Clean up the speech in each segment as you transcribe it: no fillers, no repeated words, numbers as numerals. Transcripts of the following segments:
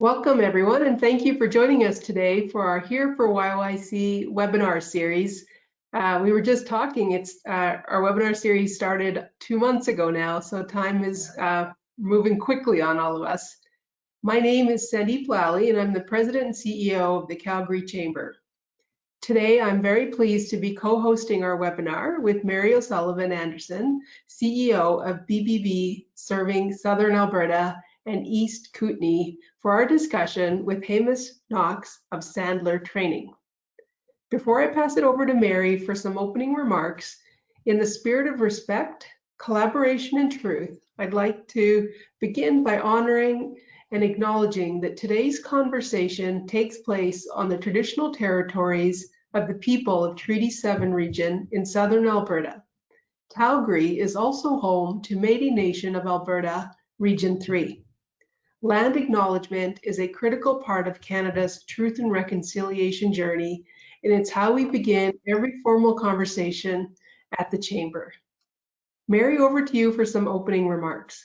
Welcome everyone, and thank you for joining us today for our Here for YYC webinar series. We were just talking, our webinar series started 2 months ago now, so time is moving quickly on all of us. My name is Sandeep Lally, and I'm the President and CEO of the Calgary Chamber. Today, I'm very pleased to be co-hosting our webinar with Mary O'Sullivan Anderson, CEO of BBB serving Southern Alberta and East Kootenay, for our discussion with Hamish Knox of Sandler Training. Before I pass it over to Mary for some opening remarks, in the spirit of respect, collaboration, and truth, I'd like to begin by honoring and acknowledging that today's conversation takes place on the traditional territories of the people of Treaty 7 region in Southern Alberta. Calgary is also home to Métis Nation of Alberta, Region 3. Land acknowledgement is a critical part of Canada's truth and reconciliation journey, and it's how we begin every formal conversation at the Chamber. Mary, over to you for some opening remarks.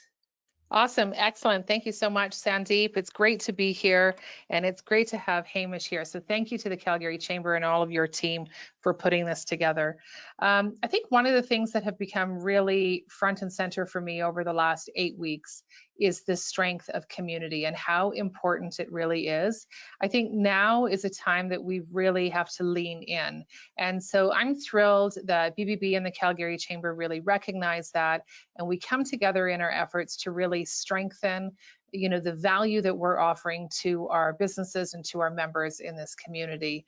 Awesome, excellent. Thank you so much, Sandeep. It's great to be here, and it's great to have Hamish here. So thank you to the Calgary Chamber and all of your team for putting this together. I think one of the things that have become really front and center for me over the last 8 weeks is the strength of community and how important it really is. I think now is a time that we really have to lean in. And so I'm thrilled that BBB and the Calgary Chamber really recognize that, and we come together in our efforts to really strengthen the value that we're offering to our businesses and to our members in this community,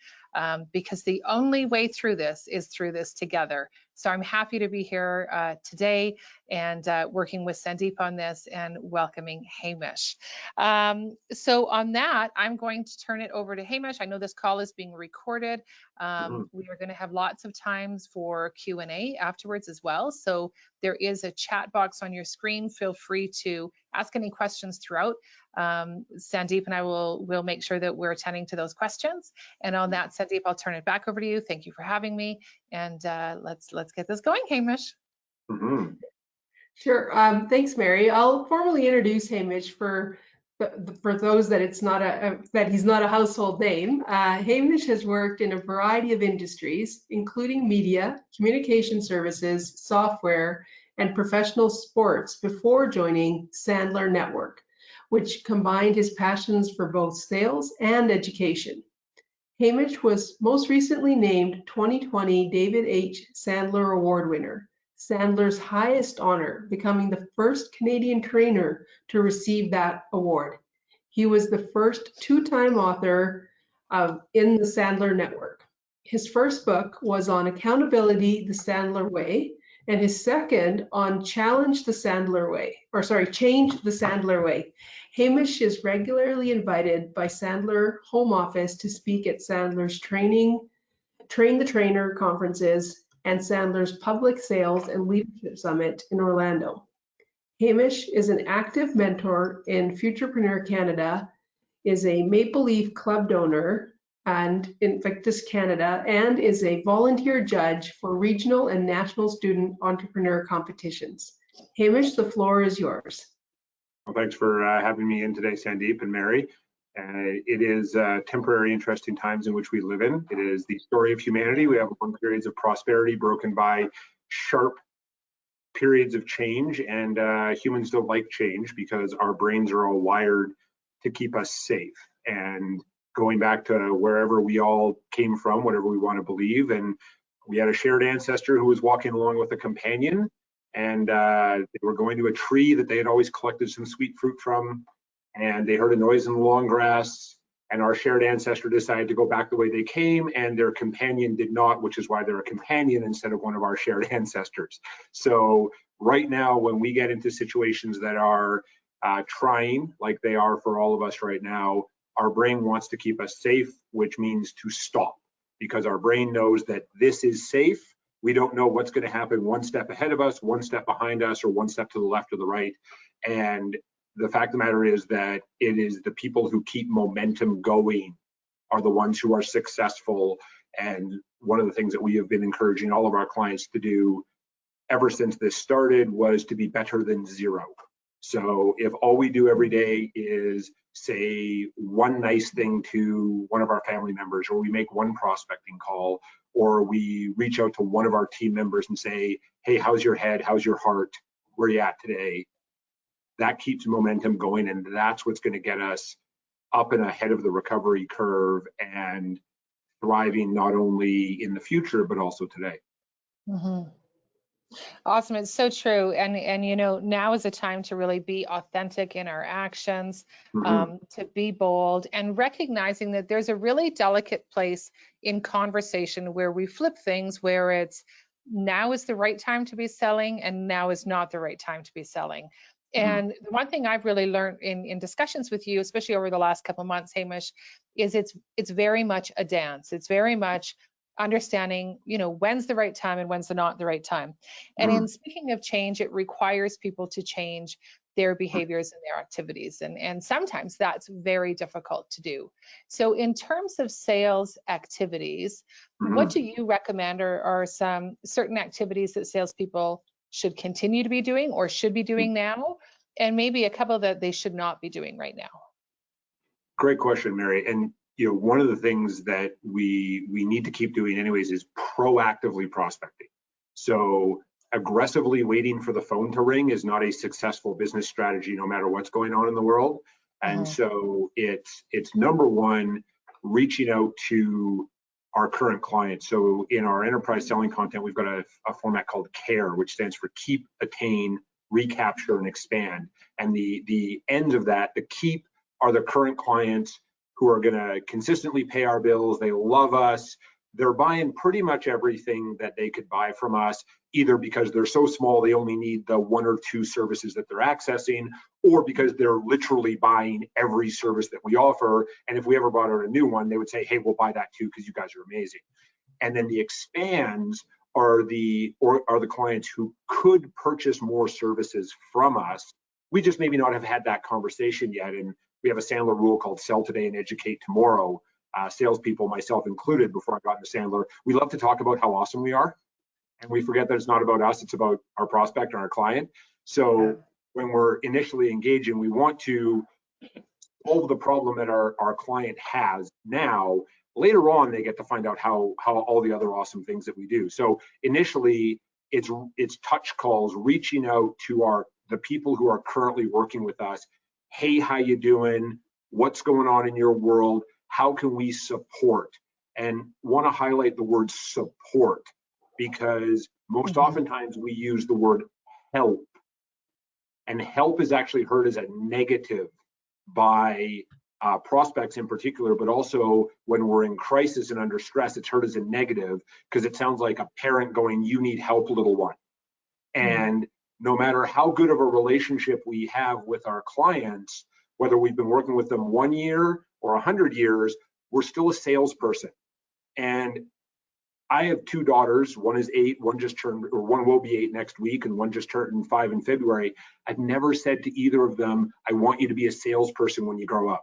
because the only way through this is through this together. So I'm happy to be here today and working with Sandeep on this and welcoming Hamish. So on that, I'm going to turn it over to Hamish. I know this call is being recorded. We are going to have lots of times for Q&A afterwards as well. So there is a chat box on your screen. Feel free to ask any questions throughout. Sandeep and I will make sure that we're attending to those questions. And on that, Sandeep, I'll turn it back over to you. Thank you for having me. And let's get this going, Hamish. Sure. Thanks, Mary. I'll formally introduce Hamish for those that he's not a household name. Hamish has worked in a variety of industries, including media, communication services, software, and professional sports before joining Sandler Network, which combined his passions for both sales and education. Hamish was most recently named 2020 David H. Sandler Award winner, Sandler's highest honor, becoming the first Canadian trainer to receive that award. He was the first two-time author in the Sandler Network. His first book was on Accountability the Sandler Way, and his second on Change the Sandler Way. Hamish is regularly invited by Sandler Home Office to speak at Sandler's Train the Trainer conferences and Sandler's Public Sales and Leadership Summit in Orlando. Hamish is an active mentor in Futurepreneur Canada, is a Maple Leaf Club donor and Invictus Canada, and is a volunteer judge for regional and national student entrepreneur competitions. Hamish, the floor is yours. Well, thanks for having me in today, Sandeep and Mary. It is temporary, interesting times in which we live in. It is the story of humanity. We have long periods of prosperity broken by sharp periods of change, and humans don't like change because our brains are all wired to keep us safe. And going back to wherever we all came from, whatever we want to believe, and we had a shared ancestor who was walking along with a companion, and they were going to a tree that they had always collected some sweet fruit from, and they heard a noise in the long grass, and our shared ancestor decided to go back the way they came, and their companion did not, which is why they're a companion instead of one of our shared ancestors. So right now, when we get into situations that are trying, like they are for all of us right now, our brain wants to keep us safe, which means to stop, because our brain knows that this is safe. We don't know what's going to happen one step ahead of us, one step behind us, or one step to the left or the right. And the fact of the matter is that it is the people who keep momentum going are the ones who are successful. And one of the things that we have been encouraging all of our clients to do ever since this started was to be better than zero. So if all we do every day is say one nice thing to one of our family members, or we make one prospecting call, or we reach out to one of our team members and say, hey, how's your head? How's your heart? Where are you at today? That keeps momentum going, and that's what's going to get us up and ahead of the recovery curve and thriving not only in the future, but also today. Mm-hmm. Awesome. It's so true. And you know, now is a time to really be authentic in our actions, to be bold, and recognizing that there's a really delicate place in conversation where we flip things, where it's now is the right time to be selling and now is not the right time to be selling. And the one thing I've really learned in discussions with you, especially over the last couple of months, Hamish, is it's very much a dance. It's very much understanding, you know, when's the right time and when's not the right time. And in speaking of change, it requires people to change their behaviors and their activities. And sometimes that's very difficult to do. So in terms of sales activities, what do you recommend are some certain activities that salespeople should continue to be doing or should be doing now, and maybe a couple that they should not be doing right now? Great question, Mary. And you know, one of the things that we need to keep doing anyways is proactively prospecting. So aggressively waiting for the phone to ring is not a successful business strategy, no matter what's going on in the world. And so it's number one, reaching out to our current clients. So in our enterprise selling content, we've got a format called CARE, which stands for keep, attain, recapture, and expand. And the end of that, the keep, are the current clients who are going to consistently pay our bills. They love us. They're buying pretty much everything that they could buy from us, either because they're so small they only need the one or two services that they're accessing, or because they're literally buying every service that we offer. And if we ever brought out a new one, they would say, hey, we'll buy that too because you guys are amazing. And then the expands are the clients who could purchase more services from us. We just maybe not have had that conversation yet. And we have a Sandler rule called sell today and educate tomorrow. Salespeople, myself included, before I got into Sandler, we love to talk about how awesome we are. And we forget that it's not about us, it's about our prospect and our client. So when we're initially engaging, we want to solve the problem that our client has now. Later on, they get to find out how all the other awesome things that we do. So initially, it's touch calls, reaching out to the people who are currently working with us. Hey, how you doing? What's going on in your world? How can we support? And want to highlight the word support, because most oftentimes we use the word help. And help is actually heard as a negative by prospects in particular, but also when we're in crisis and under stress, it's heard as a negative because it sounds like a parent going, you need help, little one. And no matter how good of a relationship we have with our clients, whether we've been working with them 1 year or 100 years, we're still a salesperson. And I have two daughters. One is 8, one will be 8 next week, and one just turned 5 in February. I've never said to either of them, I want you to be a salesperson when you grow up.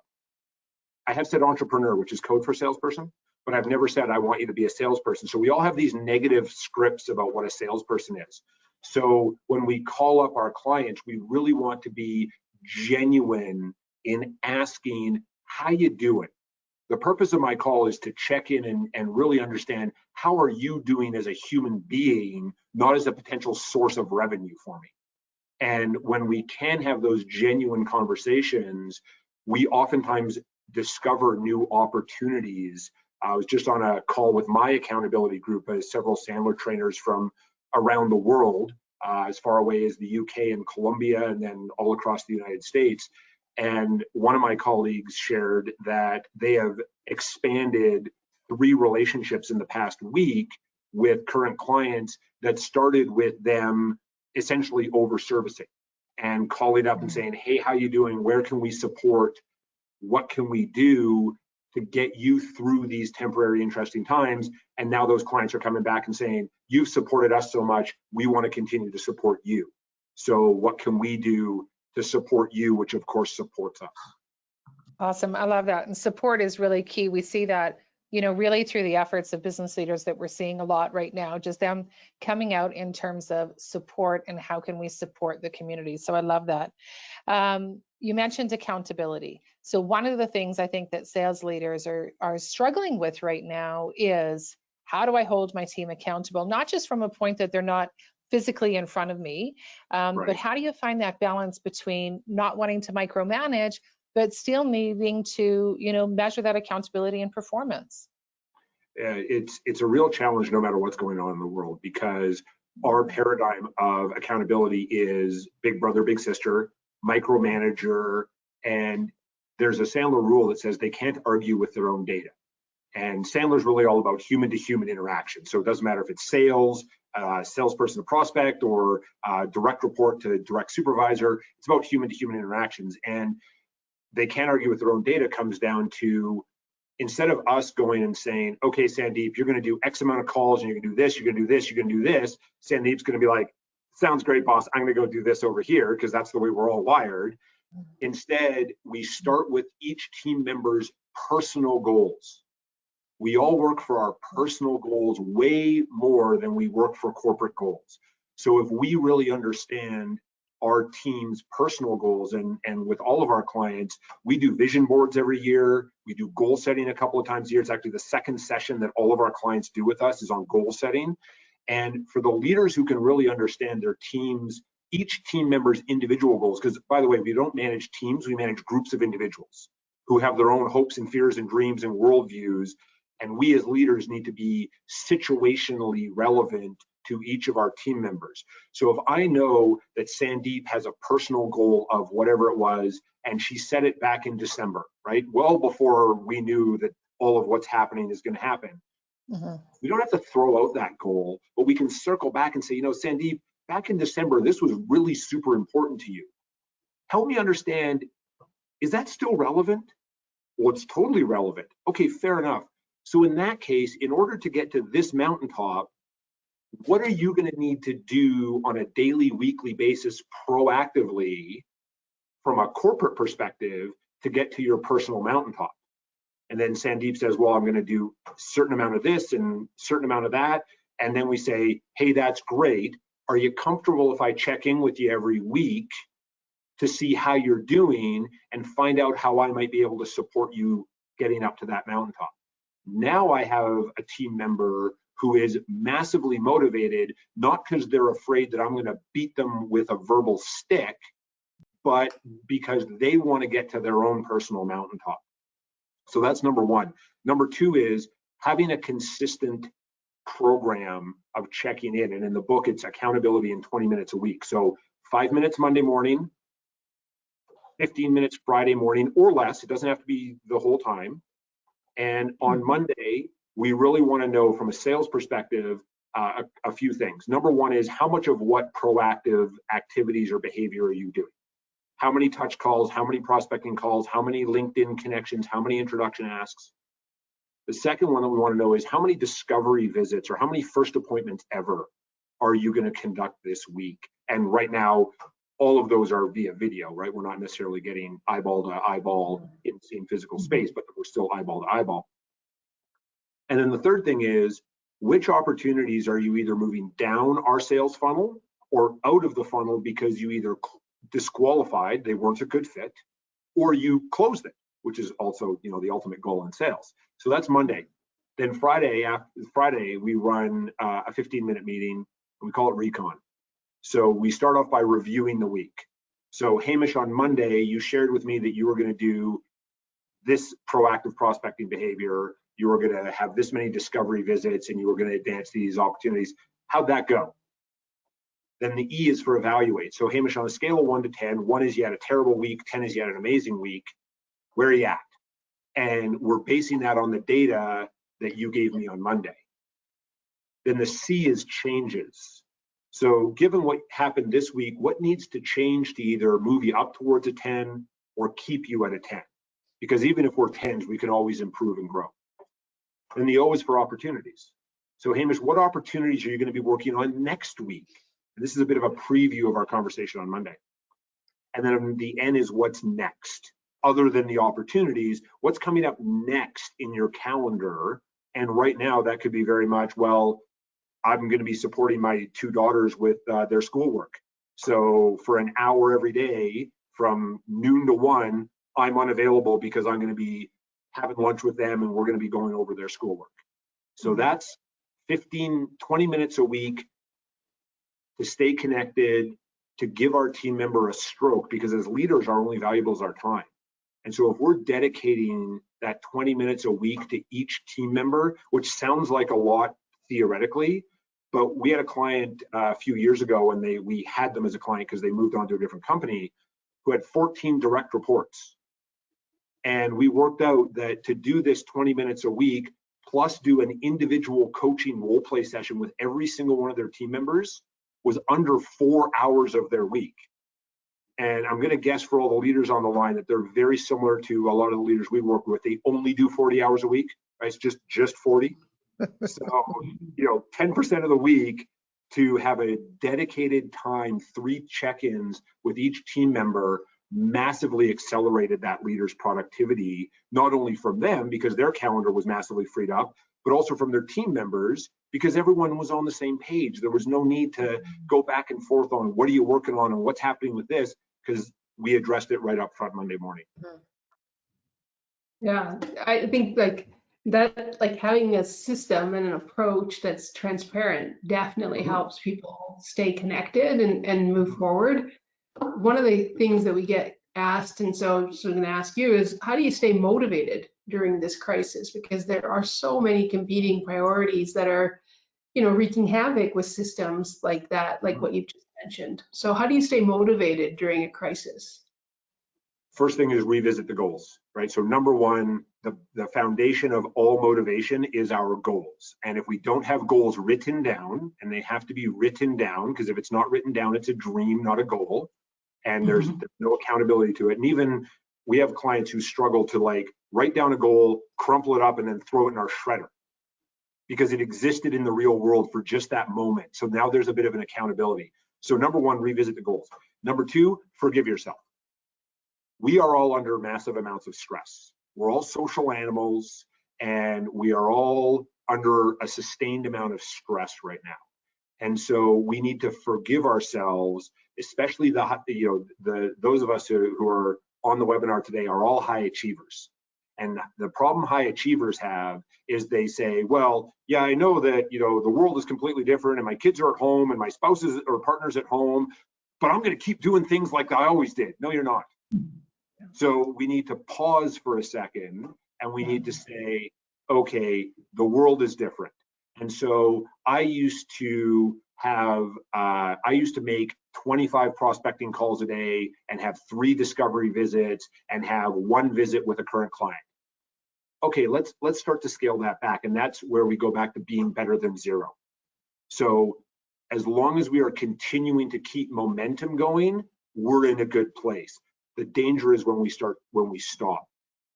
I have said entrepreneur, which is code for salesperson, but I've never said I want you to be a salesperson. So we all have these negative scripts about what a salesperson is. So when we call up our clients, we really want to be genuine in asking, how you doing? The purpose of my call is to check in and really understand, how are you doing as a human being, not as a potential source of revenue for me. And when we can have those genuine conversations, we oftentimes discover new opportunities. I was just on a call with my accountability group, several Sandler trainers from around the world, as far away as the UK and Colombia, and then all across the United States. And one of my colleagues shared that they have expanded 3 relationships in the past week with current clients that started with them essentially over-servicing and calling up and saying, hey, how you doing? Where can we support? What can we do to get you through these temporary interesting times? And now those clients are coming back and saying, you've supported us so much, we want to continue to support you. So what can we do to support you, which of course supports us? Awesome. I love that. And support is really key. We see that really through the efforts of business leaders that we're seeing a lot right now, just them coming out in terms of support and how can we support the community. So I love that. You mentioned accountability. So one of the things I think that sales leaders are struggling with right now is, how do I hold my team accountable? Not just from a point that they're not physically in front of me, but how do you find that balance between not wanting to micromanage, but still needing to, measure that accountability and performance? It's a real challenge no matter what's going on in the world, because our paradigm of accountability is big brother, big sister, micromanager, and there's a Sandler rule that says they can't argue with their own data. And Sandler's really all about human to human interaction. So it doesn't matter if it's sales, salesperson to prospect, or direct report to direct supervisor. It's about human to human interactions. And they can't argue with their own data comes down to, instead of us going and saying, okay, Sandeep, you're going to do X amount of calls and you're going to do this, you're going to do this, you're going to do this. Sandeep's going to be like, sounds great, boss. I'm going to go do this over here, because that's the way we're all wired. Instead, we start with each team member's personal goals. We all work for our personal goals way more than we work for corporate goals. So if we really understand our team's personal goals, and with all of our clients, we do vision boards every year. We do goal setting a couple of times a year. It's actually the second session that all of our clients do with us is on goal setting. And for the leaders who can really understand their teams, each team member's individual goals, because by the way, we don't manage teams, we manage groups of individuals who have their own hopes and fears and dreams and worldviews. And we as leaders need to be situationally relevant to each of our team members. So if I know that Sandeep has a personal goal of whatever it was, and she set it back in December, right? Well before we knew that all of what's happening is going to happen. We don't have to throw out that goal, but we can circle back and say, Sandeep, back in December, this was really super important to you. Help me understand, is that still relevant? Well, it's totally relevant. Okay, fair enough. So in that case, in order to get to this mountaintop, what are you going to need to do on a daily, weekly basis proactively from a corporate perspective to get to your personal mountaintop? And then Sandeep says, well, I'm going to do a certain amount of this and a certain amount of that. And then we say, hey, that's great. Are you comfortable if I check in with you every week to see how you're doing and find out how I might be able to support you getting up to that mountaintop? Now I have a team member who is massively motivated, not because they're afraid that I'm going to beat them with a verbal stick, but because they want to get to their own personal mountaintop. So that's number one. Number two is having a consistent program of checking in. And in the book, it's accountability in 20 minutes a week. So 5 minutes Monday morning, 15 minutes Friday morning or less. It doesn't have to be the whole time. And on Monday, we really want to know from a sales perspective, a few things. Number one is, how much of what proactive activities or behavior are you doing? How many touch calls, how many prospecting calls, how many LinkedIn connections, how many introduction asks? The second one that we want to know is, how many discovery visits or how many first appointments ever are you going to conduct this week? And right now, all of those are via video, right? We're not necessarily getting eyeball to eyeball in the same physical space, but we're still eyeball to eyeball. And then the third thing is, which opportunities are you either moving down our sales funnel or out of the funnel because you either disqualified, they weren't a good fit, or you closed it, which is also, the ultimate goal in sales. So that's Monday. Then Friday, we run a 15-minute meeting, and we call it Recon. So we start off by reviewing the week. So Hamish, on Monday, you shared with me that you were going to do this proactive prospecting behavior. You were going to have this many discovery visits, and you were going to advance these opportunities. How'd that go? Then the E is for evaluate. So Hamish, on a scale of 1 to 10, 1 is you had a terrible week, 10 is you had an amazing week. Where are you at? And we're basing that on the data that you gave me on Monday. Then the C is changes. So given what happened this week, what needs to change to either move you up towards a 10 or keep you at a 10? Because even if we're 10s, we can always improve and grow. And the O is for opportunities. So Hamish, what opportunities are you going to be working on next week? And this is a bit of a preview of our conversation on Monday. And then the N is what's next. other than the opportunities, what's coming up next in your calendar? And right now that could be very much, well, I'm going to be supporting my 2 daughters with their schoolwork. So for an hour every day from noon to 1, I'm unavailable because I'm going to be having lunch with them and we're going to be going over their schoolwork. So that's 15, 20 minutes a week to stay connected, to give our team member a stroke, because as leaders, our only valuable is our time. And so if we're dedicating that 20 minutes a week to each team member, which sounds like a lot theoretically, but we had a client a few years ago, and we had them as a client because they moved on to a different company, who had 14 direct reports. And we worked out that to do this 20 minutes a week, plus do an individual coaching role play session with every single one of their team members, was under 4 hours of their week. And I'm going to guess for all the leaders on the line that they're very similar to a lot of the leaders we work with. They only do 40 hours a week, right? It's just 40. So, 10% of the week to have a dedicated time, 3 check-ins with each team member massively accelerated that leader's productivity, not only from them because their calendar was massively freed up, but also from their team members because everyone was on the same page. There was no need to go back and forth on what are you working on and what's happening with this, because we addressed it right up front Monday morning. Yeah, I think like having a system and an approach that's transparent definitely helps people stay connected and move forward. One of the things that we get asked, and so I'm going to ask you, is how do you stay motivated during this crisis? Because there are so many competing priorities that are, wreaking havoc with systems like that, like what you've just mentioned. So how do you stay motivated during a crisis? First thing is revisit the goals, right? So number one, the foundation of all motivation is our goals. And if we don't have goals written down, and they have to be written down, because if it's not written down, it's a dream, not a goal. And there's no accountability to it. And even we have clients who struggle to write down a goal, crumple it up, and then throw it in our shredder because it existed in the real world for just that moment. So now there's a bit of an accountability. So number one, revisit the goals. Number two, forgive yourself. We are all under massive amounts of stress. We're all social animals, and we are all under a sustained amount of stress right now. And so we need to forgive ourselves, especially those of us who are on the webinar today are all high achievers. And the problem high achievers have is they say, well, yeah, I know that, the world is completely different and my kids are at home and my spouses or partner's at home, but I'm going to keep doing things like I always did. No, you're not. So we need to pause for a second and we need to say, okay, the world is different. And so I used to make 25 prospecting calls a day and have 3 discovery visits and have 1 visit with a current client. Okay, let's start to scale that back. And that's where we go back to being better than 0. So as long as we are continuing to keep momentum going, we're in a good place. The danger is when we stop.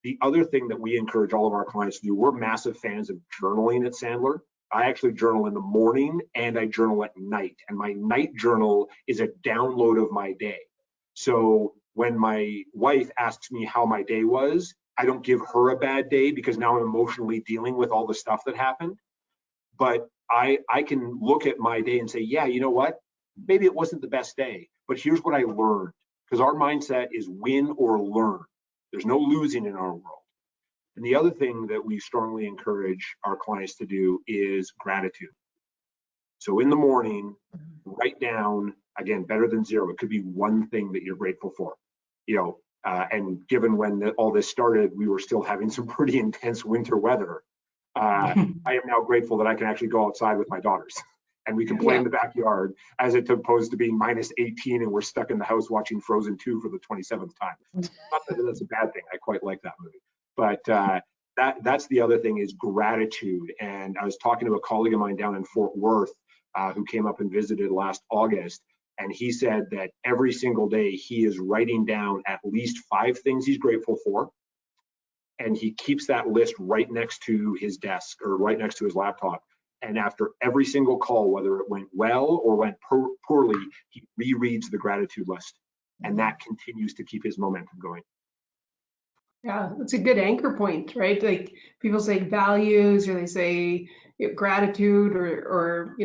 The other thing that we encourage all of our clients to do, we're massive fans of journaling at Sandler. I actually journal in the morning and I journal at night. And my night journal is a download of my day. So when my wife asks me how my day was, I don't give her a bad day because now I'm emotionally dealing with all the stuff that happened. But I can look at my day and say, yeah, you know what? Maybe it wasn't the best day, but here's what I learned. Because our mindset is win or learn. There's no losing in our world. And the other thing that we strongly encourage our clients to do is gratitude. So in the morning, write down, again, better than 0. It could be 1 thing that you're grateful for. And given when all this started, we were still having some pretty intense winter weather. I am now grateful that I can actually go outside with my daughters and we can play in the backyard, as opposed to being -18 and we're stuck in the house watching Frozen 2 for the 27th time. Not that that's a bad thing. I quite like that movie. But that's the other thing is gratitude. And I was talking to a colleague of mine down in Fort Worth who came up and visited last August. And he said that every single day he is writing down at least 5 things he's grateful for. And he keeps that list right next to his desk or right next to his laptop. And after every single call, whether it went well or went poorly, he rereads the gratitude list. And that continues to keep his momentum going. Yeah, it's a good anchor point, right? Like people say values, or they say gratitude, or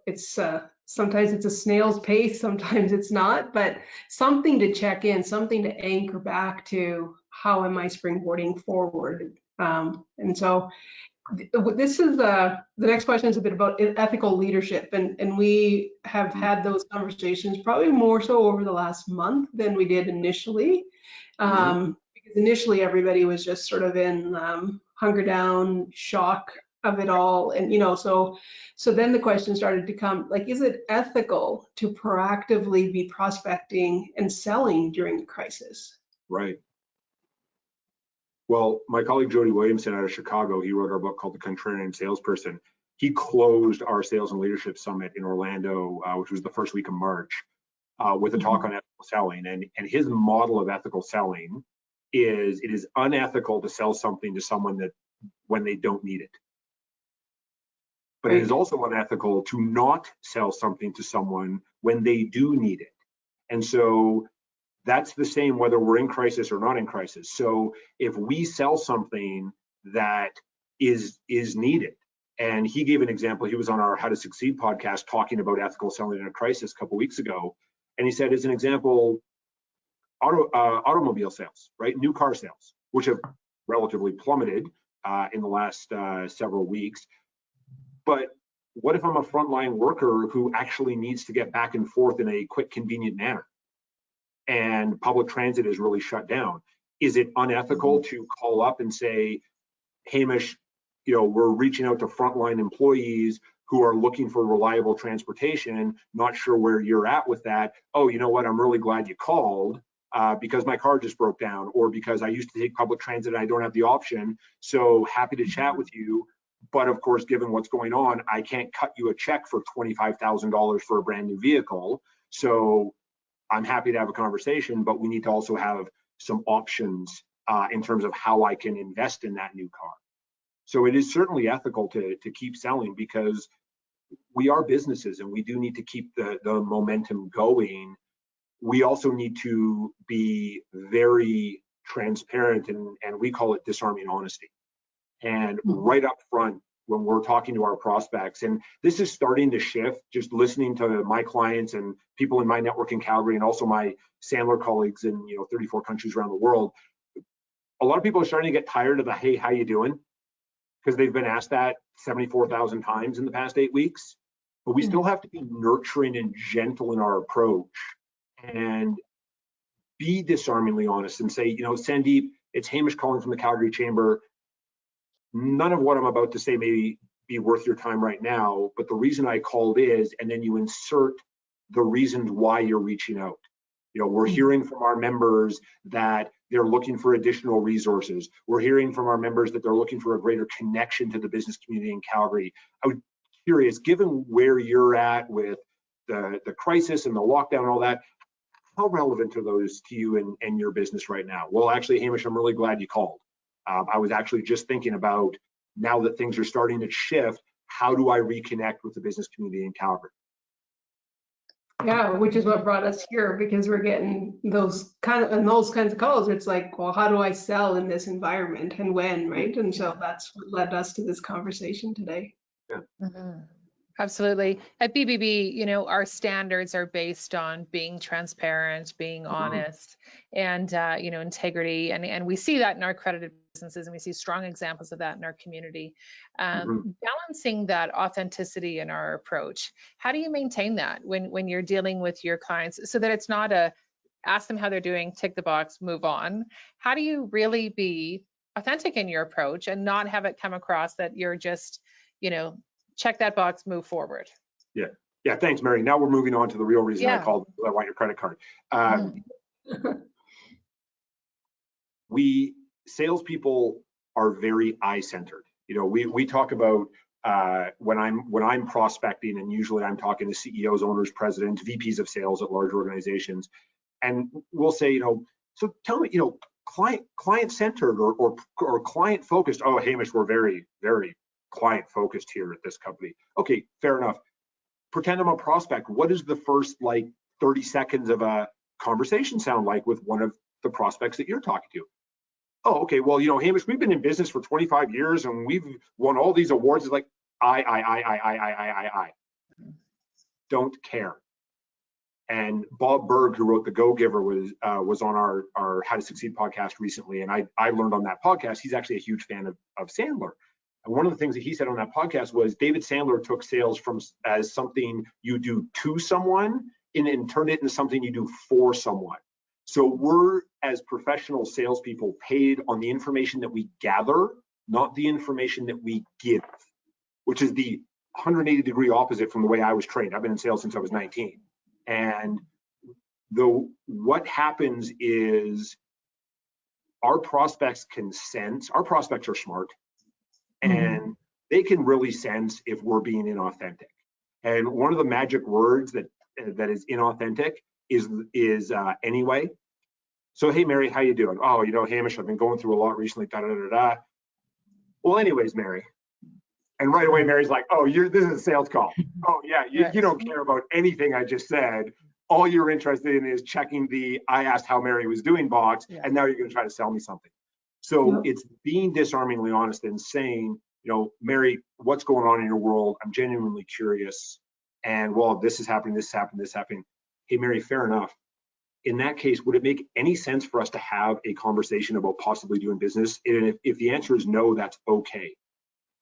it's sometimes it's a snail's pace, sometimes it's not, but something to check in, something to anchor back to. How am I springboarding forward? And so this is the next question is a bit about ethical leadership, and we have had those conversations probably more so over the last month than we did initially. Because initially everybody was just sort of in hunger down, shock of it all, and so then the question started to come, like, is it ethical to proactively be prospecting and selling during the crisis? Right. Well, my colleague Jody Williamson out of Chicago, he wrote our book called The Contrarian Salesperson. He closed our Sales and Leadership Summit in Orlando, which was the first week of March, with a talk on ethical selling. And his model of ethical selling is it is unethical to sell something to someone that when they don't need it. But it is also unethical to not sell something to someone when they do need it. And so that's the same whether we're in crisis or not in crisis. So if we sell something that is needed, and he gave an example, he was on our How to Succeed podcast talking about ethical selling in a crisis a couple weeks ago, and he said, as an example, automobile sales, right? New car sales, which have relatively plummeted in the last several weeks. But what if I'm a frontline worker who actually needs to get back and forth in a quick, convenient manner, and public transit is really shut down? Is it unethical to call up and say, Hamish, we're reaching out to frontline employees who are looking for reliable transportation, not sure where you're at with that. Oh, you know what, I'm really glad you called because my car just broke down, or because I used to take public transit and I don't have the option. So happy to chat with you. But of course, given what's going on, I can't cut you a check for $25,000 for a brand new vehicle. So I'm happy to have a conversation, but we need to also have some options in terms of how I can invest in that new car. So it is certainly ethical to keep selling, because we are businesses and we do need to keep the momentum going. We also need to be very transparent, and we call it disarming honesty. And right up front, when we're talking to our prospects, and this is starting to shift, just listening to my clients and people in my network in Calgary, and also my Sandler colleagues in 34 countries around the world, a lot of people are starting to get tired of the, hey, how you doing? Because they've been asked that 74,000 times in the past 8 weeks. But we still have to be nurturing and gentle in our approach, and be disarmingly honest and say, Sandeep, it's Hamish calling from the Calgary Chamber. None of what I'm about to say may be worth your time right now, but the reason I called is, and then you insert the reasons why you're reaching out. We're hearing from our members that they're looking for additional resources. We're hearing from our members that they're looking for a greater connection to the business community in Calgary. I was curious, given where you're at with the crisis and the lockdown and all that, how relevant are those to you and your business right now? Well, actually, Hamish, I'm really glad you called. I was actually just thinking about, now that things are starting to shift, how do I reconnect with the business community in Calgary? Yeah, which is what brought us here, because we're getting those kinds of calls. It's like, well, how do I sell in this environment, and when, right? And so that's what led us to this conversation today. Yeah. Absolutely. At BBB, our standards are based on being transparent, being honest, and integrity. And we see that in our accredited businesses, and we see strong examples of that in our community. Balancing that authenticity in our approach. How do you maintain that when you're dealing with your clients, so that it's not a ask them how they're doing, tick the box, move on? How do you really be authentic in your approach and not have it come across that you're just, check that box, move forward? Yeah, thanks, Mary. Now we're moving on to the real reason I called. I want your credit card. We salespeople are very eye-centered. We talk about when I'm prospecting, and usually I'm talking to CEOs, owners, presidents, VPs of sales at large organizations, and we'll say, so tell me, client-centered or client-focused. Oh, Hamish, we're very, very client-focused here at this company. Okay, fair enough. Pretend I'm a prospect. What does the first 30 seconds of a conversation sound like with one of the prospects that you're talking to? oh, okay, well, Hamish, we've been in business for 25 years and we've won all these awards. It's like, I don't care. And Bob Berg, who wrote The Go-Giver, was on our How to Succeed podcast recently. And I learned on that podcast, he's actually a huge fan of Sandler. And one of the things that he said on that podcast was David Sandler took sales as something you do to someone and turned it into something you do for someone. So we're, as professional salespeople, paid on the information that we gather, not the information that we give, which is the 180-degree opposite from the way I was trained. I've been in sales since I was 19. And what happens is our prospects can sense, our prospects are smart, and they can really sense if we're being inauthentic. And one of the magic words that is inauthentic is anyway. So, hey, Mary, how you doing? Oh, Hamish, I've been going through a lot recently, da da da da. Well, anyways, Mary. And right away, Mary's like, oh, this is a sales call. Oh, yeah, you don't care about anything I just said. All you're interested in is checking the I asked how Mary was doing box, and now you're going to try to sell me something. So it's being disarmingly honest and saying, Mary, what's going on in your world? I'm genuinely curious. And well, this is happening, this happened, this happened. Hey, Mary, fair enough. In that case, would it make any sense for us to have a conversation about possibly doing business? And if the answer is no, that's okay.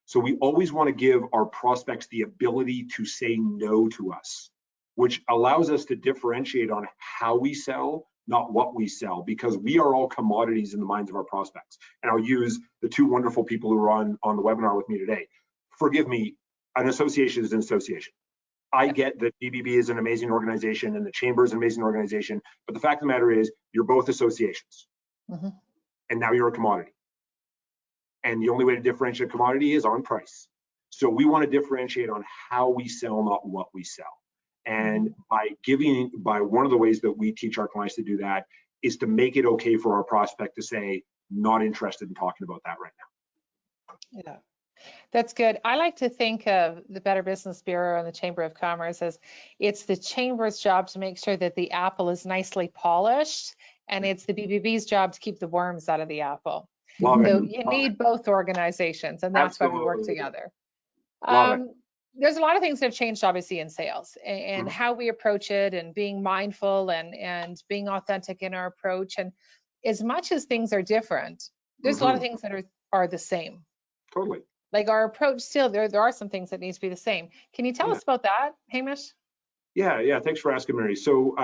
So we always want to give our prospects the ability to say no to us, which allows us to differentiate on how we sell, not what we sell, because we are all commodities in the minds of our prospects. And I'll use the two wonderful people who are on the webinar with me today. Forgive me, an association is an association. I get that BBB is an amazing organization and the Chamber is an amazing organization, but the fact of the matter is you're both associations. And now you're a commodity. And the only way to differentiate a commodity is on price. So we want to differentiate on how we sell, not what we sell. And by one of the ways that we teach our clients to do that is to make it okay for our prospect to say, not interested in talking about that right now. Yeah, that's good. I like to think of the Better Business Bureau and the Chamber of Commerce as it's the Chamber's job to make sure that the apple is nicely polished, and it's the BBB's job to keep the worms out of the apple. So you need both organizations, and that's why we work together. There's a lot of things that have changed, obviously, in sales and how we approach it, and being mindful and being authentic in our approach. And as much as things are different, there's a lot of things that are the same. Totally. Like our approach still, there are some things that need to be the same. Can you tell us about that, Hamish? Yeah. Thanks for asking, Mary. So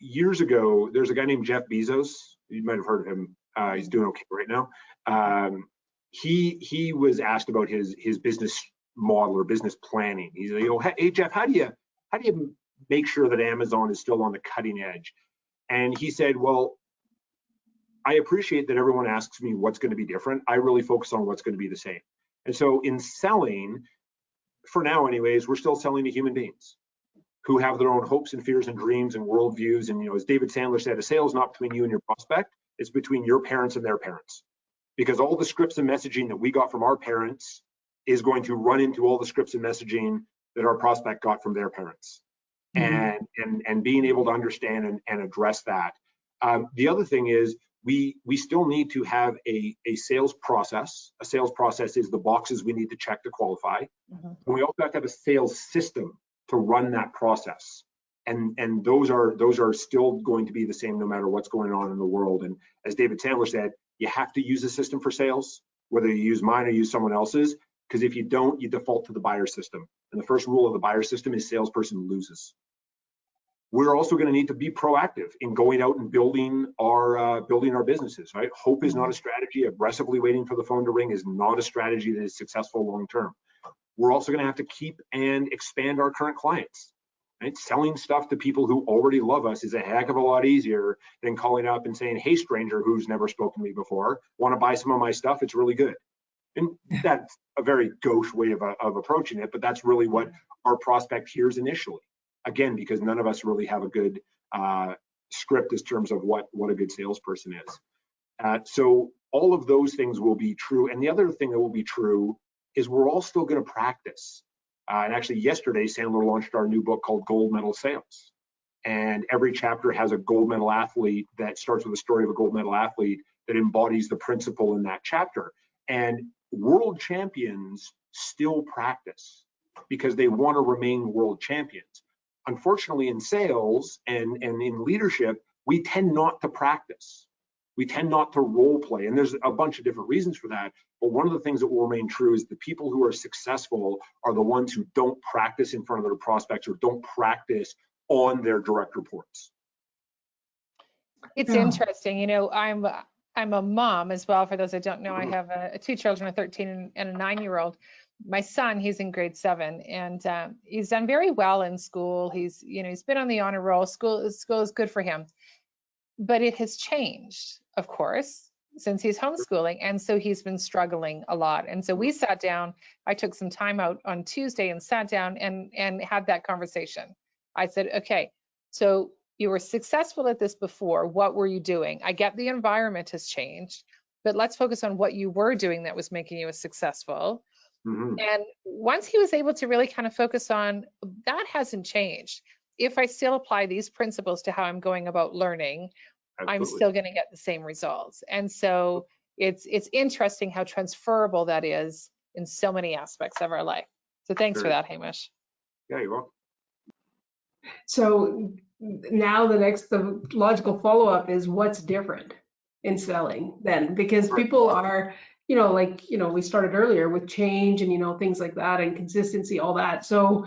years ago, there's a guy named Jeff Bezos. You might have heard of him. He's doing okay right now. He was asked about his business model or business planning. He's like, hey Jeff, how do you make sure that Amazon is still on the cutting edge? And he said, well, I appreciate that everyone asks me what's going to be different. I really focus on what's going to be the same. And so in selling, for now anyways, we're still selling to human beings who have their own hopes and fears and dreams and worldviews. And as David Sandler said, a sale is not between you and your prospect, it's between your parents and their parents. Because all the scripts and messaging that we got from our parents is going to run into all the scripts and messaging that our prospect got from their parents. And being able to understand and address that. The other thing is we still need to have a sales process. A sales process is the boxes we need to check to qualify. And we also have to have a sales system to run that process. And those are still going to be the same no matter what's going on in the world. And as David Sandler said, you have to use a system for sales, whether you use mine or use someone else's, because if you don't, you default to the buyer system. And the first rule of the buyer system is salesperson loses. We're also going to need to be proactive in going out and building our businesses, right? Hope is not a strategy. Aggressively waiting for the phone to ring is not a strategy that is successful long term. We're also going to have to keep and expand our current clients. Right? Selling stuff to people who already love us is a heck of a lot easier than calling up and saying, hey, stranger who's never spoken to me before, want to buy some of my stuff? It's really good. And that's a very gauche way of approaching it, but that's really what our prospect hears initially. Again, because none of us really have a good script in terms of what a good salesperson is. So all of those things will be true. And the other thing that will be true is we're all still going to practice. And actually yesterday, Sandler launched our new book called Gold Medal Sales. And every chapter has a gold medal athlete that starts with a story of a gold medal athlete that embodies the principle in that chapter. And world champions still practice because they want to remain world champions. Unfortunately, in sales and in leadership, we tend not to practice. We tend not to role play. And there's a bunch of different reasons for that. But one of the things that will remain true is the people who are successful are the ones who don't practice in front of their prospects or don't practice on their direct reports. It's interesting, you know, I'm a mom as well. For those that don't know, I have two children, a 13 and a 9-year-old. My son, he's in grade 7, and he's done very well in school. He's been on the honor roll. School is good for him, but it has changed, of course, since he's homeschooling, and so he's been struggling a lot. And so we sat down. I took some time out on Tuesday and sat down and had that conversation. I said, okay, so you were successful at this before. What were you doing? I get the environment has changed, but let's focus on what you were doing that was making you successful. And once he was able to really kind of focus on that, hasn't changed. If I still apply these principles to how I'm going about learning, I'm still going to get the same results. And so it's interesting how transferable that is in so many aspects of our life. So thanks for that, Hamish. Yeah, you're welcome. So now the logical follow-up is what's different in selling then? Because people are, we started earlier with change and, things like that and consistency, all that. So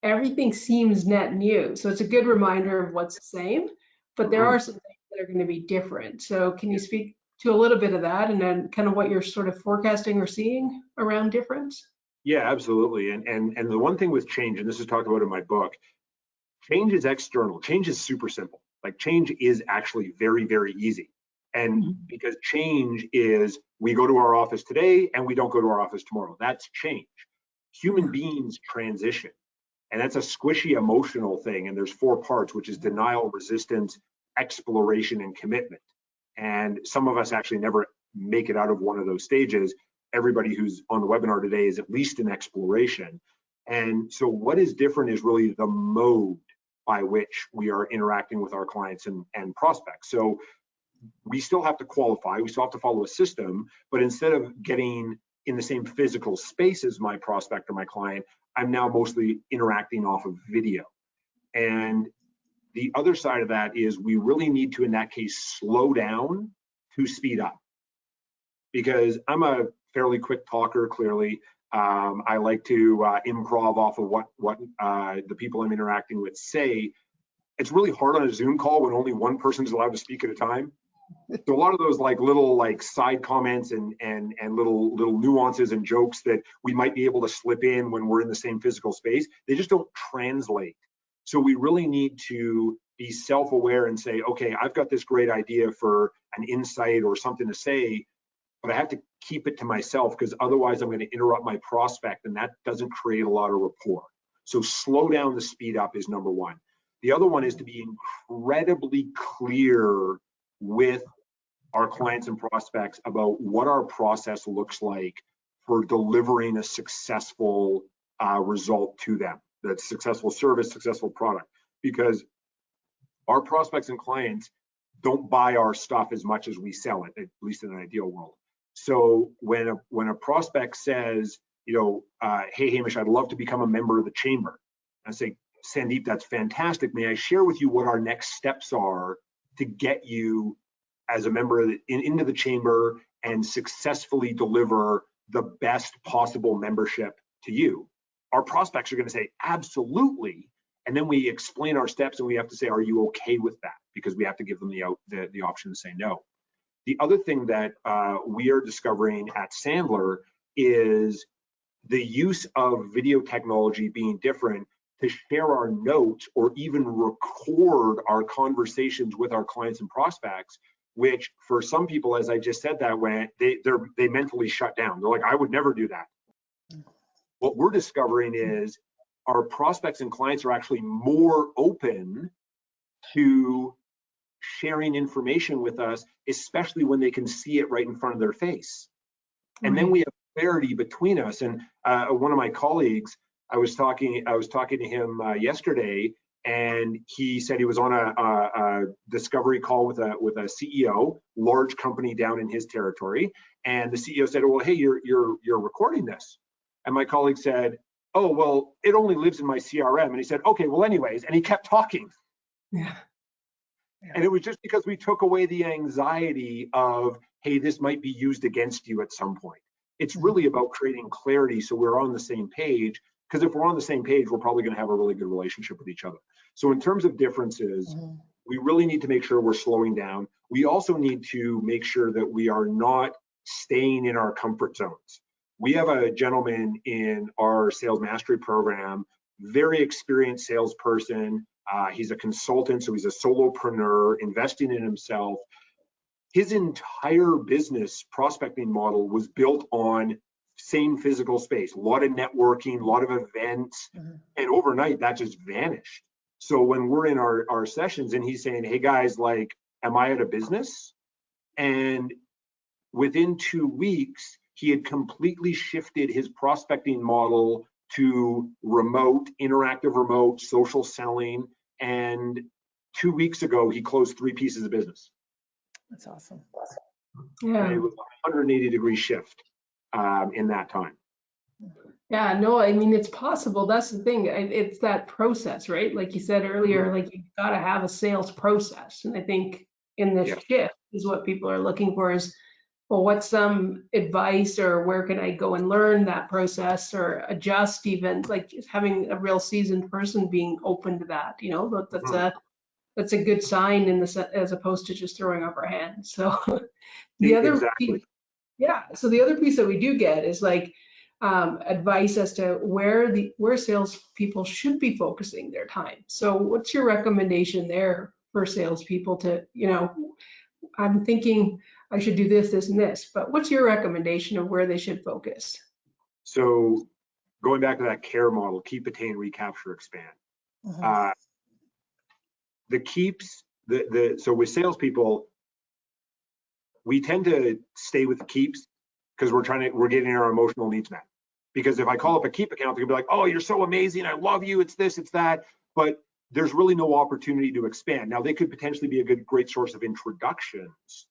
everything seems net new. So it's a good reminder of what's the same, but there are some things that are going to be different. So can you speak to a little bit of that and then kind of what you're sort of forecasting or seeing around difference? Yeah, absolutely. And the one thing with change, and this is talked about in my book, change is external. Change is super simple. Like change is actually very, very easy. And because change is we go to our office today and we don't go to our office tomorrow. That's change. Human beings transition. And that's a squishy emotional thing. And there's 4 parts, which is denial, resistance, exploration, and commitment. And some of us actually never make it out of one of those stages. Everybody who's on the webinar today is at least in exploration. And so what is different is really the mode by which we are interacting with our clients and prospects. So we still have to qualify, we still have to follow a system, but instead of getting in the same physical space as my prospect or my client, I'm now mostly interacting off of video. And the other side of that is we really need to, in that case, slow down to speed up. Because I'm a fairly quick talker, clearly. I like to improv off of what the people I'm interacting with say. It's really hard on a Zoom call when only one person is allowed to speak at a time. So a lot of those little side comments and little nuances and jokes that we might be able to slip in when we're in the same physical space, they just don't translate. So we really need to be self-aware and say, okay, I've got this great idea for an insight or something to say, but I have to keep it to myself because otherwise I'm going to interrupt my prospect and that doesn't create a lot of rapport. So slow down the speed up is number one. The other one is to be incredibly clear with our clients and prospects about what our process looks like for delivering a successful result to them, that successful service, successful product, because our prospects and clients don't buy our stuff as much as we sell it, at least in an ideal world. So when a prospect says, hey, Hamish, I'd love to become a member of the chamber, I say, Sandeep, that's fantastic. May I share with you what our next steps are to get you as a member of into the chamber and successfully deliver the best possible membership to you? Our prospects are going to say, absolutely. And then we explain our steps and we have to say, are you okay with that? Because we have to give them the option to say no. The other thing that we are discovering at Sandler is the use of video technology being different to share our notes or even record our conversations with our clients and prospects, which for some people, as I just said that, when they mentally shut down. They're like, I would never do that. What we're discovering is our prospects and clients are actually more open to sharing information with us, especially when they can see it right in front of their face. And then we have clarity between us. And one of my colleagues, I was talking to him yesterday, and he said he was on a discovery call with a CEO, large company down in his territory, and the CEO said, "Well, hey, you're recording this," and my colleague said, "Oh, well, it only lives in my CRM," and he said, "Okay, well, anyways," and he kept talking. Yeah. And it was just because we took away the anxiety of, hey, this might be used against you at some point. It's really about creating clarity so we're on the same page, because if we're on the same page, we're probably going to have a really good relationship with each other. So in terms of differences, we really need to make sure we're slowing down. We also need to make sure that we are not staying in our comfort zones. We have a gentleman in our sales mastery program, very experienced salesperson. He's a consultant, so he's a solopreneur, investing in himself. His entire business prospecting model was built on same physical space, a lot of networking, a lot of events, and overnight that just vanished. So when we're in our sessions and he's saying, "Hey guys, like, am I out of business?" And within 2 weeks, he had completely shifted his prospecting model to remote, interactive remote, social selling. And 2 weeks ago, he closed 3 pieces of business. That's awesome. Yeah. And it was a 180-degree shift in that time. Yeah, no, I mean, it's possible. That's the thing. It's that process, right? Like you said earlier, like you've got to have a sales process. And I think in this shift is what people are looking for is, well, what's some advice or where can I go and learn that process or adjust, even like having a real seasoned person being open to that, you know, that's a good sign in this, as opposed to just throwing up our hands. So the other piece, so the other piece that we do get is like advice as to where salespeople should be focusing their time. So what's your recommendation there for salespeople to, you know, I'm thinking I should do this, this, and this, but what's your recommendation of where they should focus? So going back to that care model, keep, attain, recapture, expand. The keeps, so with salespeople, we tend to stay with the keeps because we're getting our emotional needs met. Because if I call up a keep account, they're gonna be like, "Oh, you're so amazing, I love you, it's this, it's that," but there's really no opportunity to expand. Now, they could potentially be a great source of introductions,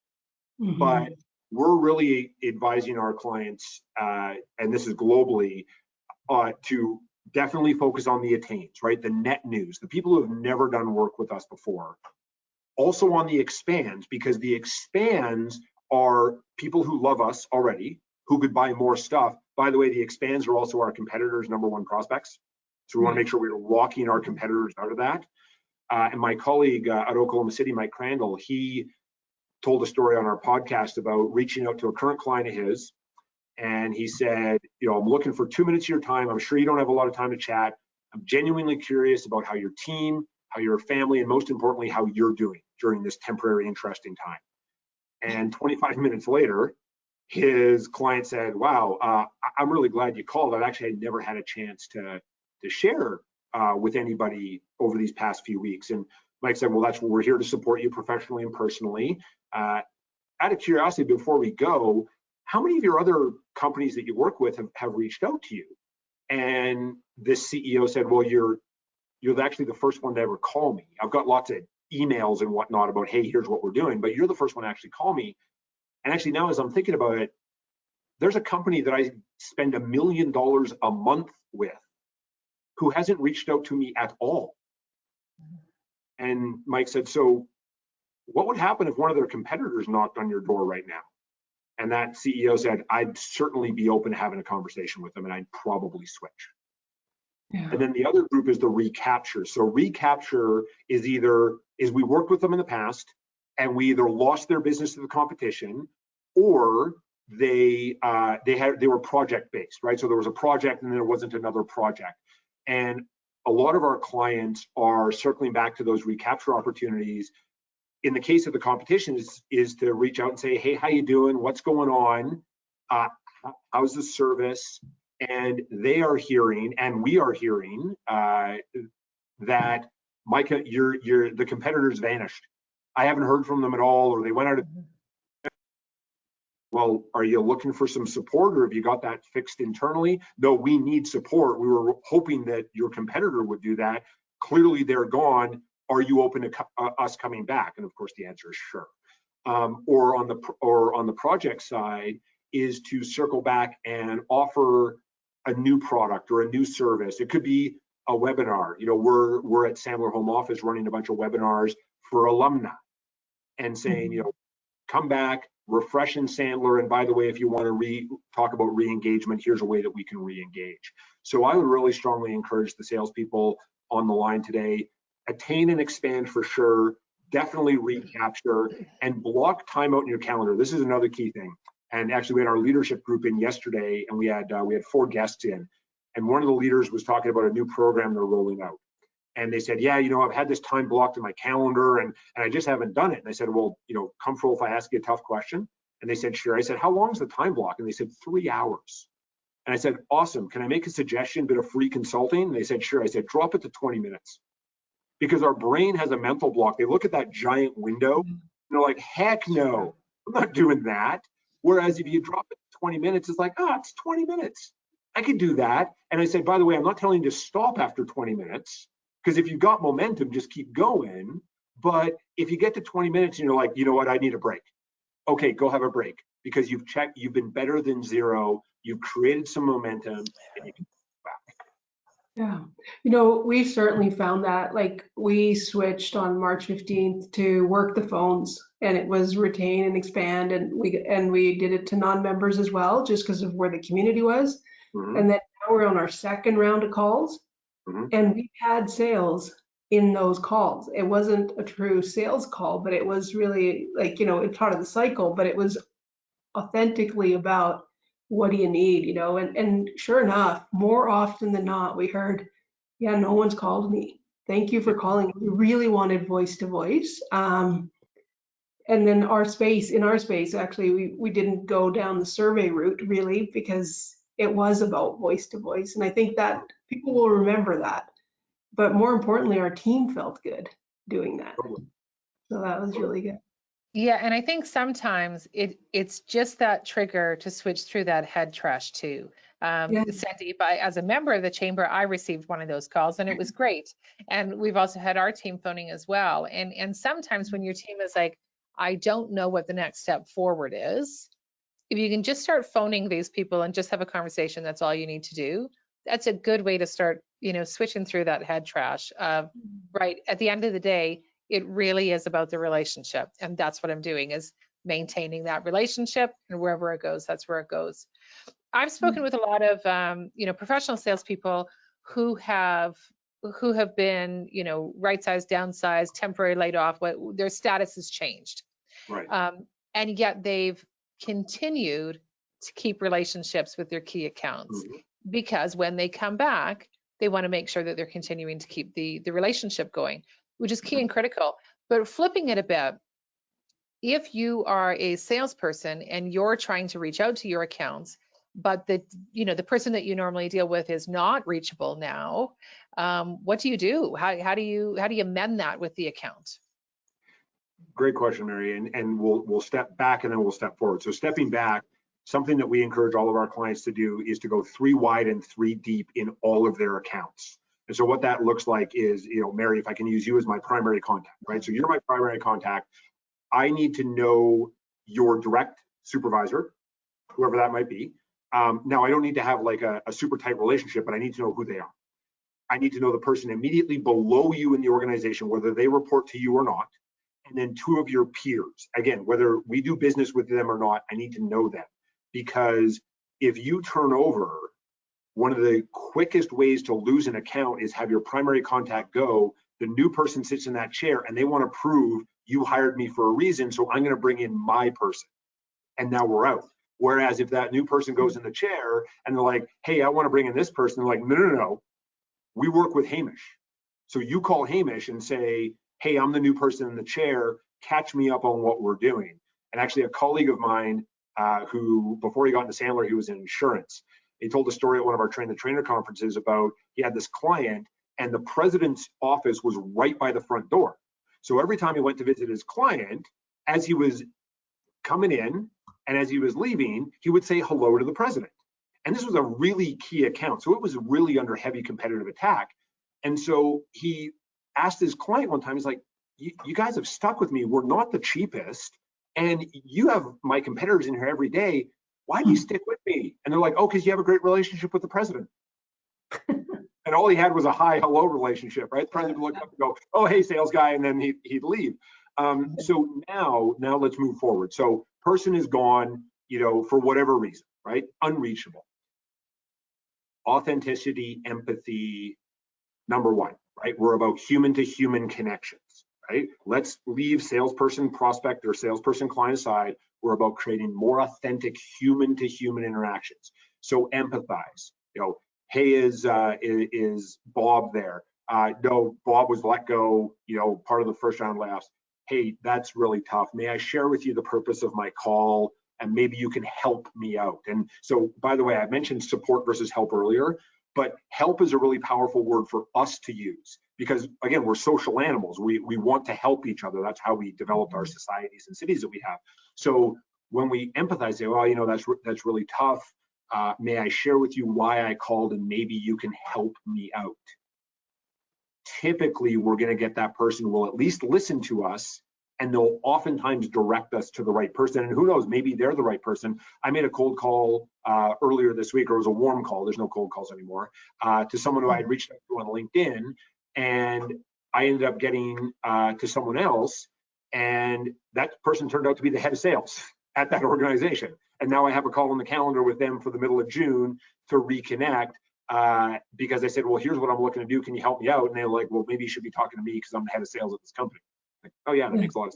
but we're really advising our clients, and this is globally, to definitely focus on the attains, right? The net news, the people who have never done work with us before. Also on the expands, because the expands are people who love us already, who could buy more stuff. By the way, the expands are also our competitors' #1 prospects. So we want to make sure we're walking our competitors out of that. And my colleague at Oklahoma City, Mike Crandall, he told a story on our podcast about reaching out to a current client of his. And he said, you know, "I'm looking for 2 minutes of your time. I'm sure you don't have a lot of time to chat. I'm genuinely curious about how your team, how your family, and most importantly, how you're doing during this temporary, interesting time." And 25 minutes later, his client said, "Wow, I'm really glad you called. I've actually never had a chance to share with anybody over these past few weeks." And Mike said, "Well, that's what we're here to support you professionally and personally. Out of curiosity, before we go, how many of your other companies that you work with have reached out to you?" And this CEO said, "Well, you're actually the first one to ever call me. I've got lots of emails and whatnot about, hey, here's what we're doing, but you're the first one to actually call me. And actually now, as I'm thinking about it, there's a company that I spend $1 million a month with who hasn't reached out to me at all." And Mike said, "So what would happen if one of their competitors knocked on your door right now?" And that CEO said, "I'd certainly be open to having a conversation with them, and I'd probably switch." And then the other group is the recapture. So recapture is we worked with them in the past and we either lost their business to the competition, or they were project based, right? So there was a project and then there wasn't another project. And a lot of our clients are circling back to those recapture opportunities. In the case of the competition is to reach out and say, "Hey, how you doing? What's going on? How's the service?" And they are hearing, and we are hearing, that Micah, the competitors vanished. I haven't heard from them at all, or they went out of. Well, are you looking for some support, or have you got that fixed internally? No, we need support. We were hoping that your competitor would do that. Clearly they're gone. Are you open to us coming back? And of course the answer is sure. Or on the project side is to circle back and offer a new product or a new service. It could be a webinar. You know, we're at Sandler Home Office running a bunch of webinars for alumni and saying, you know, come back, refresh in Sandler. And by the way, if you want to talk about re-engagement, here's a way that we can re-engage. So I would really strongly encourage the salespeople on the line today, attain and expand for sure, definitely recapture, and block time out in your calendar. This is another key thing. And actually we had our leadership group in yesterday, and we had 4 guests in, and one of the leaders was talking about a new program they're rolling out. And they said, yeah, you know, I've had this time blocked in my calendar and I just haven't done it. And I said, well, you know, comfortable if I ask you a tough question? And they said, sure. I said, how long is the time block? And they said, 3 hours. And I said, awesome. Can I make a suggestion, bit of free consulting? And they said, sure. I said, drop it to 20 minutes. Because our brain has a mental block. They look at that giant window and they're like, heck no, I'm not doing that. Whereas if you drop it to 20 minutes, it's like, oh, it's 20 minutes. I could do that. And I said, by the way, I'm not telling you to stop after 20 minutes. Because if you've got momentum, just keep going. But if you get to 20 minutes and you're like, you know what, I need a break. Okay, go have a break, because you've checked, you've been better than zero, you've created some momentum, and you can go back. Yeah, you know, we certainly found that. Like, we switched on March 15th to work the phones, and it was retain and expand, and we did it to non-members as well, just because of where the community was. And then now we're on our second round of calls. And we've had sales in those calls. It wasn't a true sales call, but it was really like, you know, it's part of the cycle, but it was authentically about what do you need, you know, and sure enough, more often than not, we heard, yeah, no one's called me. Thank you for calling. We really wanted voice to voice. And then in our space, actually, we didn't go down the survey route really, because it was about voice to voice. And I think that people will remember that. But more importantly, our team felt good doing that. So that was really good. Yeah, and I think sometimes it's just that trigger to switch through that head trash too. Sandeep, as a member of the chamber, I received one of those calls and it was great. And we've also had our team phoning as well. And sometimes when your team is like, I don't know what the next step forward is, if you can just start phoning these people and just have a conversation, that's all you need to do. That's a good way to start, you know, switching through that head trash. Right. At the end of the day, it really is about the relationship. And that's what I'm doing, is maintaining that relationship, and wherever it goes, that's where it goes. I've spoken with a lot of, you know, professional salespeople who have been, you know, right-sized, downsized, temporary laid off, their status has changed. Right. And yet they've continued to keep relationships with their key accounts, because when they come back, they want to make sure that they're continuing to keep the relationship going, which is key and critical. But flipping it a bit, if you are a salesperson and you're trying to reach out to your accounts, but the person that you normally deal with is not reachable now, what do you do? How do you amend that with the account? Great question, Mary. And we'll step back and then we'll step forward. So stepping back, something that we encourage all of our clients to do is to go 3 wide and 3 deep in all of their accounts. And so what that looks like is, you know, Mary, if I can use you as my primary contact, right? So you're my primary contact. I need to know your direct supervisor, whoever that might be. Now, I don't need to have like a super tight relationship, but I need to know who they are. I need to know the person immediately below you in the organization, whether they report to you or not. And then 2 of your peers. Again, whether we do business with them or not, I need to know them. Because if you turn over, one of the quickest ways to lose an account is have your primary contact go, the new person sits in that chair and they want to prove you hired me for a reason, so I'm going to bring in my person. And now we're out. Whereas if that new person goes in the chair and they're like, hey, I want to bring in this person, they're like, no, we work with Hamish. So you call Hamish and say, hey, I'm the new person in the chair, catch me up on what we're doing. And actually a colleague of mine who, before he got into Sandler, he was in insurance. He told a story at one of our Train the Trainer conferences about he had this client and the president's office was right by the front door. So every time he went to visit his client, as he was coming in and as he was leaving, he would say hello to the president. And this was a really key account. So it was really under heavy competitive attack. And so he asked his client one time, he's like, you guys have stuck with me. We're not the cheapest. And you have my competitors in here every day. Why do you stick with me? And they're like, oh, because you have a great relationship with the president. And all he had was a hi, hello relationship, right? The president would look up and go, oh, hey, sales guy, and then he'd leave. So now let's move forward. So person is gone, for whatever reason, right? Unreachable. Authenticity, empathy, number one, right? We're about human to human connections, right? Let's leave salesperson, prospect, or salesperson client aside. We're about creating more authentic human to human interactions. So empathize, hey, is Bob there? No, Bob was let go, part of the first round layoffs. Hey, that's really tough. May I share with you the purpose of my call? And maybe you can help me out. And so, by the way, I mentioned support versus help earlier, but help is a really powerful word for us to use because, again, we're social animals. We want to help each other. That's how we developed our societies and cities that we have. So when we empathize, say, well, that's really tough. May I share with you why I called and maybe you can help me out? Typically, we're going to get that person who will at least listen to us, and they'll oftentimes direct us to the right person. And who knows, maybe they're the right person. I made a cold call earlier this week, or it was a warm call. There's no cold calls anymore, to someone who I had reached out to on LinkedIn. And I ended up getting to someone else, and that person turned out to be the head of sales at that organization. And now I have a call on the calendar with them for the middle of June to reconnect because I said, well, here's what I'm looking to do. Can you help me out? And they're like, well, maybe you should be talking to me because I'm the head of sales at this company. Like, oh yeah, that makes a lot of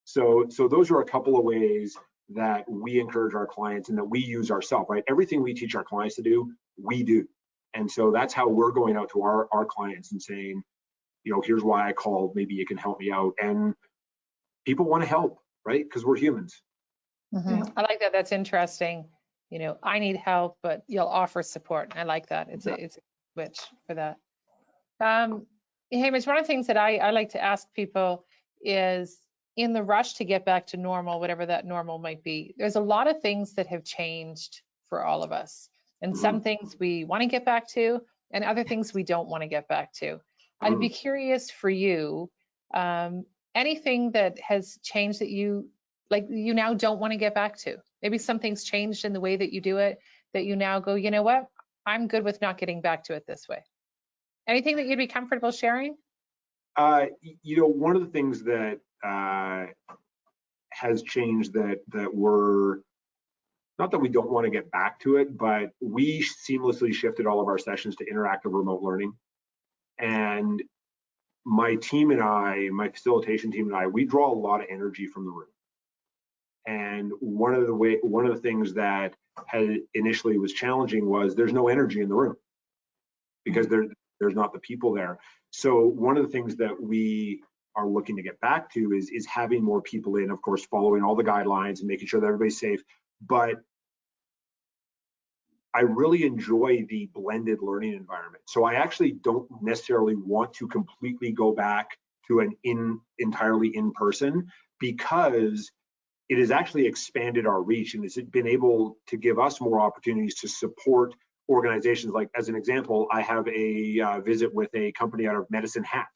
sense. So those are a couple of ways that we encourage our clients and that we use ourselves, right? Everything we teach our clients to do, we do. And so that's how we're going out to our clients and saying, here's why I called, maybe you can help me out. And people want to help, right? Because we're humans. Mm-hmm. I like that. That's interesting. I need help, but you'll offer support. I like that. It's a switch for that. Hamish, one of the things that I like to ask people is, in the rush to get back to normal, whatever that normal might be, there's a lot of things that have changed for all of us. And some things we want to get back to, and other things we don't want to get back to. I'd be curious for you, anything that has changed that you now don't want to get back to. Maybe something's changed in the way that you do it that you now go, you know what, I'm good with not getting back to it this way. Anything that you'd be comfortable sharing? One of the things that has changed that we're, not that we don't want to get back to it, but we seamlessly shifted all of our sessions to interactive remote learning. And my team and I, my facilitation team and I, we draw a lot of energy from the room. And one of the things that initially was challenging was there's no energy in the room because there's not the people there. So one of the things that we are looking to get back to is having more people in, of course, following all the guidelines and making sure that everybody's safe. But I really enjoy the blended learning environment. So I actually don't necessarily want to completely go back to an entirely in-person, because it has actually expanded our reach and it's been able to give us more opportunities to support organizations. Like, as an example, I have a visit with a company out of Medicine Hat.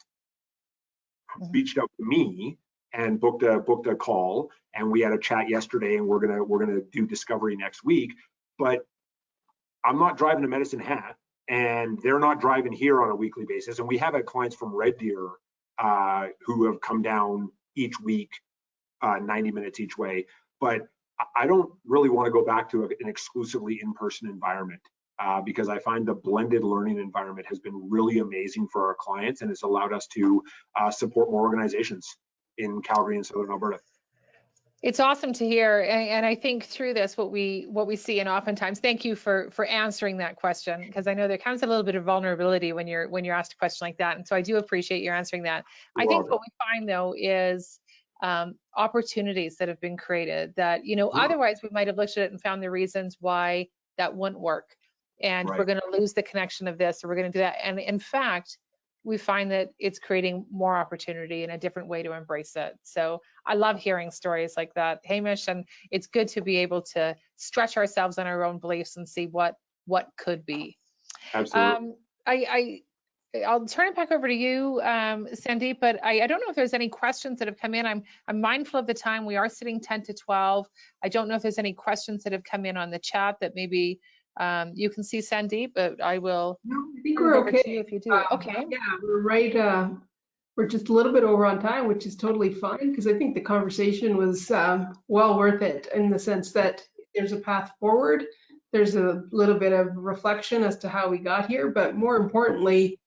Reached out to me and booked a call, and we had a chat yesterday, and we're gonna do discovery next week. But I'm not driving to Medicine Hat, and they're not driving here on a weekly basis. And we have had clients from Red Deer who have come down each week, 90 minutes each way. But I don't really want to go back to an exclusively in-person environment because I find the blended learning environment has been really amazing for our clients, and it's allowed us to support more organizations in Calgary and Southern Alberta. It's awesome to hear, and I think through this, what we see, and oftentimes, thank you for answering that question, because I know there comes a little bit of vulnerability when you're asked a question like that, and so I do appreciate you answering that. I think what we find though is opportunities that have been created that otherwise we might have looked at it and found the reasons why that wouldn't work, and we're going to lose the connection of this, or we're going to do that, and in fact, we find that it's creating more opportunity and a different way to embrace it. So I love hearing stories like that, Hamish, and it's good to be able to stretch ourselves on our own beliefs and see what could be. Absolutely. I'll turn it back over to you, Sandeep, but I don't know if there's any questions that have come in. I'm mindful of the time. We are sitting 10 to 12. I don't know if there's any questions that have come in on the chat that maybe you can see, Sandeep, but I will No, I think turn it we're over to okay. you if you do. Okay. Yeah, we're right. We're just a little bit over on time, which is totally fine because I think the conversation was well worth it in the sense that there's a path forward. There's a little bit of reflection as to how we got here, but more importantly,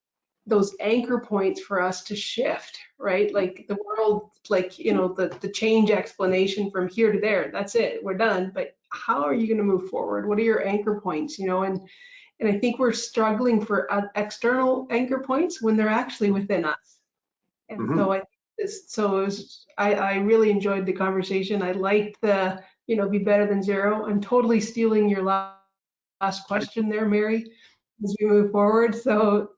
those anchor points for us to shift, right? Like the world, like, you know, the change explanation from here to there, that's it, we're done. But how are you going to move forward? What are your anchor points, you know? And I think we're struggling for external anchor points when they're actually within us. And so I really enjoyed the conversation. I liked the, you know, be better than zero. I'm totally stealing your last question there, Mary, as we move forward. So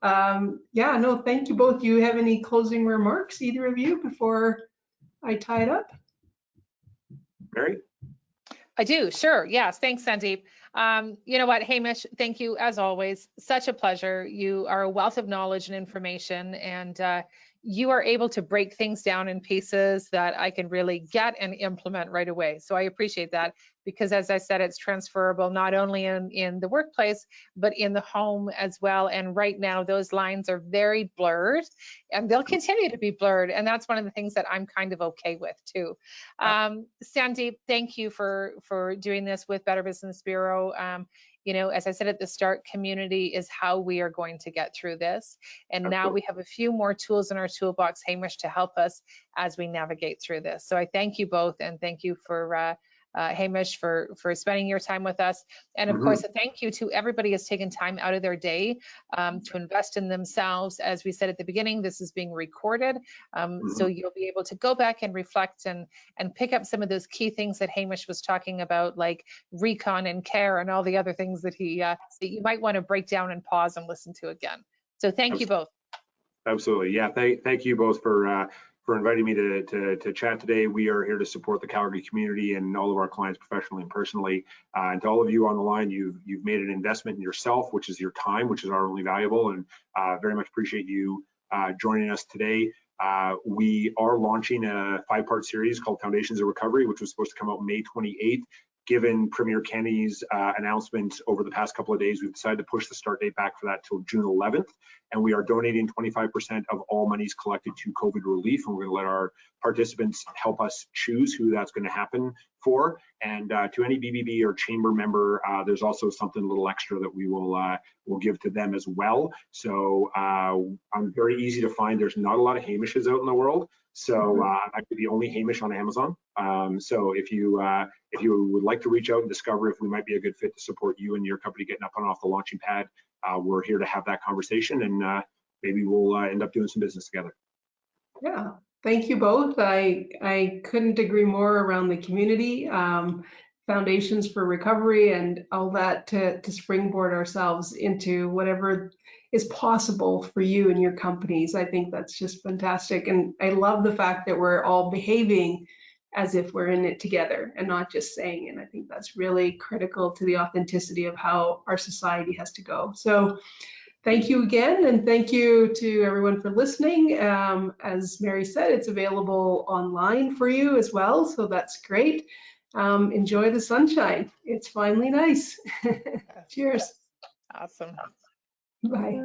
yeah, no, thank you both. Do you have any closing remarks, either of you, before I tie it up? Mary? I do, sure. Yes, thanks, Sandeep. You know what, Hamish, thank you as always. Such a pleasure. You are a wealth of knowledge and information, and you are able to break things down in pieces that I can really get and implement right away. So I appreciate that because, as I said, it's transferable not only in the workplace, but in the home as well. And right now, those lines are very blurred and they'll continue to be blurred. And that's one of the things that I'm kind of okay with too. Sandeep, thank you for doing this with Better Business Bureau. You know, as I said at the start, community is how we are going to get through this. And now we have a few more tools in our toolbox, Hamish, to help us as we navigate through this. So I thank you both, and thank you for Hamish for spending your time with us. And of course, a thank you to everybody who's taken time out of their day to invest in themselves. As we said at the beginning, this is being recorded. So you'll be able to go back and reflect and pick up some of those key things that Hamish was talking about, like recon and care and all the other things that that you might want to break down and pause and listen to again. So thank you both. Absolutely. Yeah. Thank you both for inviting me to chat today. We are here to support the Calgary community and all of our clients professionally and personally. And to all of you on the line, you've made an investment in yourself, which is your time, which is our only valuable, and very much appreciate you joining us today. We are launching a 5-part series called Foundations of Recovery, which was supposed to come out May 28th. Given Premier Kenney's announcement over the past couple of days, we've decided to push the start date back for that till June 11th. And we are donating 25% of all monies collected to COVID relief. And we're going to let our participants help us choose who that's going to happen for. And to any BBB or chamber member, there's also something a little extra that we will give to them as well. So I'm very easy to find. There's not a lot of Hamishes out in the world. So I'm actually the only Hamish on Amazon. So if you would like to reach out and discover if we might be a good fit to support you and your company getting up and off the launching pad, we're here to have that conversation, and maybe we'll end up doing some business together. Yeah, thank you both. I couldn't agree more around the community, foundations for recovery and all that to springboard ourselves into whatever is possible for you and your companies. I think that's just fantastic. And I love the fact that we're all behaving as if we're in it together and not just saying it. I think that's really critical to the authenticity of how our society has to go. So thank you again, and thank you to everyone for listening. As Mary said, it's available online for you as well, so that's great. Enjoy the sunshine. It's finally nice. Cheers. Awesome. Bye.